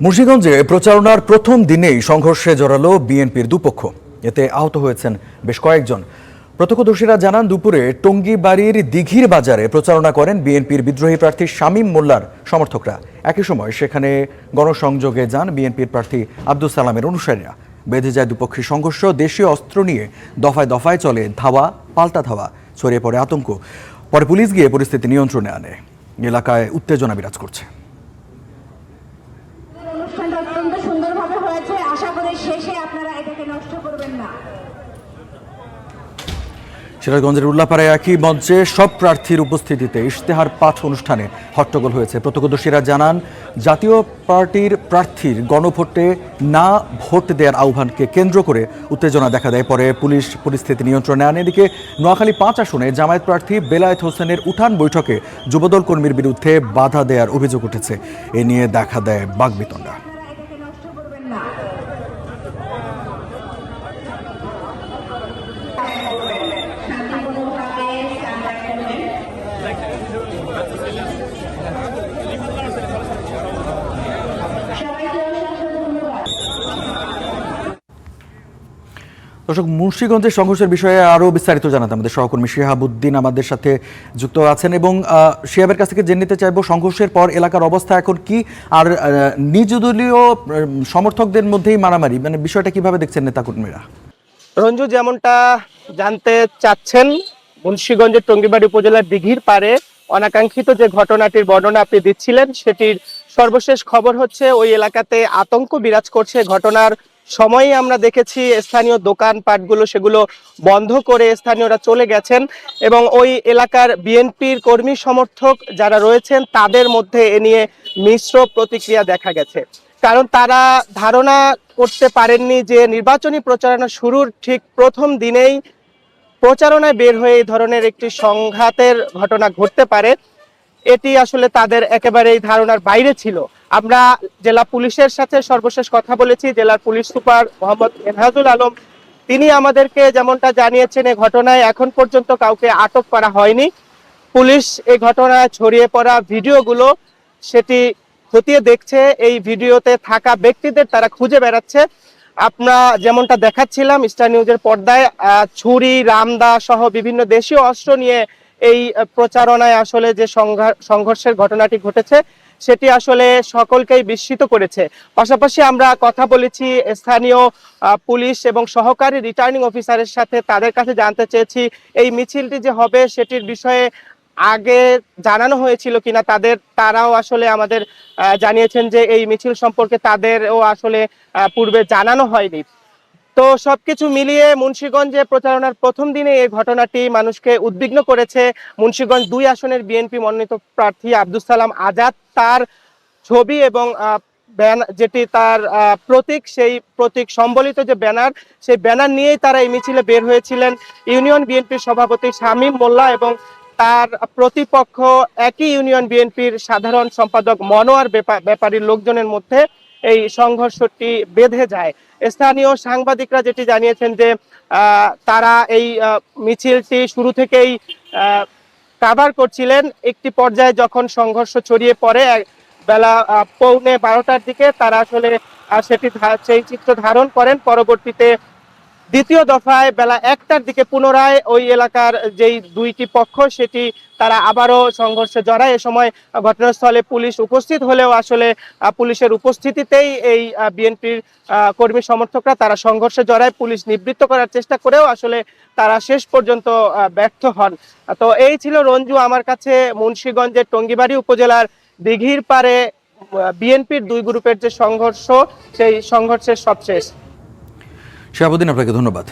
মুন্সিগঞ্জে প্রচারণার প্রথম দিনেই সংঘর্ষে জড়ালো বিএনপির দুপক্ষ। এতে আহত হয়েছেন বেশ কয়েকজন। প্রত্যক্ষদর্শীরা জানান, দুপুরে টঙ্গীবাড়ির দিঘির বাজারে প্রচারণা করেন বিএনপির বিদ্রোহী প্রার্থী শামীম মোল্লার সমর্থকরা। একই সময় সেখানে গণসংযোগে যান বিএনপির প্রার্থী আব্দুল সালামের অনুসারীরা। বেঁধে যায় দুপক্ষের সংঘর্ষ। দেশীয় অস্ত্র নিয়ে দফায় দফায় চলে ধাওয়া, পাল্টা ধাওয়া। ছড়িয়ে পড়ে আতঙ্ক। পরে পুলিশ গিয়ে পরিস্থিতি নিয়ন্ত্রণে আনে। এলাকায় উত্তেজনা বিরাজ করছে। অত্যন্ত সুন্দরভাবে হয়েছে, আশা করি শেষে আপনারা এটাকে নষ্ট করবেন না। সিরাজগঞ্জের উল্লাপাড়ায় একই মঞ্চে সব প্রার্থীর উপস্থিতিতে ইশতেহার পাঠ অনুষ্ঠানে হট্টগোল হয়েছে। প্রত্যক্ষদর্শীরা জানান, জাতীয় পার্টির প্রার্থীর গণভোটে না ভোট দেওয়ার আহ্বানকে কেন্দ্র করে উত্তেজনা দেখা দেয়। পরে পুলিশ পরিস্থিতি নিয়ন্ত্রণে আনে। এদিকে নোয়াখালী 5 আসনে জামায়াত প্রার্থী বেলায়েত হোসেনের উঠান বৈঠকে যুবদল কর্মীর বিরুদ্ধে বাধা দেওয়ার অভিযোগ উঠেছে। এ নিয়ে দেখা দেয় বাকবিতণ্ডা। দর্শক, মুন্সিগঞ্জের সংঘর্ষের বিষয়ে আরও বিস্তারিত জানাতে আমাদের সহকর্মী শিহাবুদ্দিন আমাদের সাথে যুক্ত আছেন এবং শিহাবের কাছ থেকে জেনে নিতে চাইব সংঘর্ষের পর এলাকার অবস্থা এখন কি, আর নিজ দলীয় সমর্থকদের মধ্যেই মারামারি, মানে বিষয়টা কিভাবে দেখছেন নেতাকর্মীরা? রঞ্জু, যেমনটা জানতে চাচ্ছেন, মুন্সিগঞ্জের টঙ্গীবাড়ি উপজেলার দিঘির পাড়ে অনাকাঙ্ক্ষিত যে ঘটনাটির বর্ণনা আপনি দিচ্ছিলেন, সেটির সর্বশেষ খবর হচ্ছে ওই এলাকাতে আতঙ্ক বিরাজ করছে। ঘটনার সময়ই আমরা দেখেছি স্থানীয় দোকানপাটগুলো সেগুলো বন্ধ করে স্থানীয়রা চলে গেছেন এবং ওই এলাকার বিএনপির কর্মী সমর্থক যারা রয়েছেন তাদের মধ্যে এ নিয়ে মিশ্র প্রতিক্রিয়া দেখা গেছে। কারণ তারা ধারণা করতে পারেননি যে নির্বাচনী প্রচারণা শুরুর ঠিক প্রথম দিনেই প্রচারণায় বের হয়ে এই ধরনের একটি সংঘাতের ঘটনা ঘটতে পারে। এটি আসলে তাদের একেবারেই ধারণার বাইরে ছিল। আমরা জেলা পুলিশের সাথে সর্বশেষ কথা বলেছি। জেলার পুলিশ সুপার মোহাম্মদ এনহাজুল আলম তিনি আমাদেরকে যেমনটা জানিয়েছেন, এই ঘটনায় এখন পর্যন্ত কাউকে আটক করা হয়নি। পুলিশ এই ঘটনায় ছড়িয়ে পড়া ভিডিওগুলো সেটি খতিয়ে দেখছে। এই ভিডিওতে থাকা ব্যক্তিদের তারা খুঁজে বেড়াচ্ছে। আমরা যেমনটা দেখাচ্ছিলাম স্টার নিউজের পর্দায়, ছুরি, রামদা সহ বিভিন্ন দেশীয় অস্ত্র নিয়ে এই প্রচারণায় আসলে যে সংঘর্ষের ঘটনাটি ঘটেছে সেটি আসলে সকলকেই বিস্মিত করেছে। পাশাপাশি আমরা কথা বলেছি স্থানীয় পুলিশ এবং সহকারী রিটার্নিং অফিসারের সাথে। তাদের কাছে জানতে চেয়েছি এই মিছিলটি যে হবে সেটির বিষয়ে আগে জানানো হয়েছিল কিনা তারাও আসলে আমাদের জানিয়েছেন যে এই মিছিল সম্পর্কে তাদেরও আসলে পূর্বে জানানো হয়নি। তো সবকিছু মিলিয়ে মুন্সিগঞ্জে প্রচারণার প্রথম দিনে এই ঘটনাটি মানুষকে উদ্বিগ্ন করেছে। মুন্সিগঞ্জ 2 আসনের বিএনপি মনোনীত প্রার্থী আব্দুল সালাম আজাদ, তার ছবি এবং যেটি তার প্রতীক, সেই প্রতীক সম্বলিত যে ব্যানার, সেই ব্যানার নিয়েই তারা এই মিছিলে বের হয়েছিলেন। ইউনিয়ন বিএনপির সভাপতি শামীম মোল্লা এবং তার প্রতিপক্ষ একই ইউনিয়ন বিএনপির সাধারণ সম্পাদক মনোয়ার ব্যাপারীর লোকজনের মধ্যে এই সংঘর্ষটি বেঁধে যায়। স্থানীয় সাংবাদিকরা যেটি জানিয়েছেন যে তারা এই মিছিলটি শুরু থেকেই কাভার করছিলেন। একটি পর্যায়ে যখন সংঘর্ষ ছড়িয়ে পড়ে বেলা 11:45টার দিকে তারা আসলে সেই চিত্র ধারণ করেন। পরবর্তীতে দ্বিতীয় দফায় বেলা 1টার দিকে পুনরায় ওই এলাকার যেই 2টি পক্ষ সেটি তারা আবারও সংঘর্ষে জড়ায়। এ সময় ঘটনাস্থলে পুলিশ উপস্থিত হলেও আসলে পুলিশের উপস্থিতিতেই এই বিএনপির কর্মী সমর্থকরা তারা সংঘর্ষে জড়ায়। পুলিশ নিবৃত্ত করার চেষ্টা করেও আসলে তারা শেষ পর্যন্ত ব্যর্থ হন। তো এই ছিল রঞ্জু আমার কাছে মুন্সিগঞ্জের টঙ্গীবাড়ি উপজেলার দিঘির পাড়ে বিএনপির 2 গ্রুপের যে সংঘর্ষ, সেই সংঘর্ষের সবশেষ। শিহাবুদ্দিন, আপনাকে ধন্যবাদ।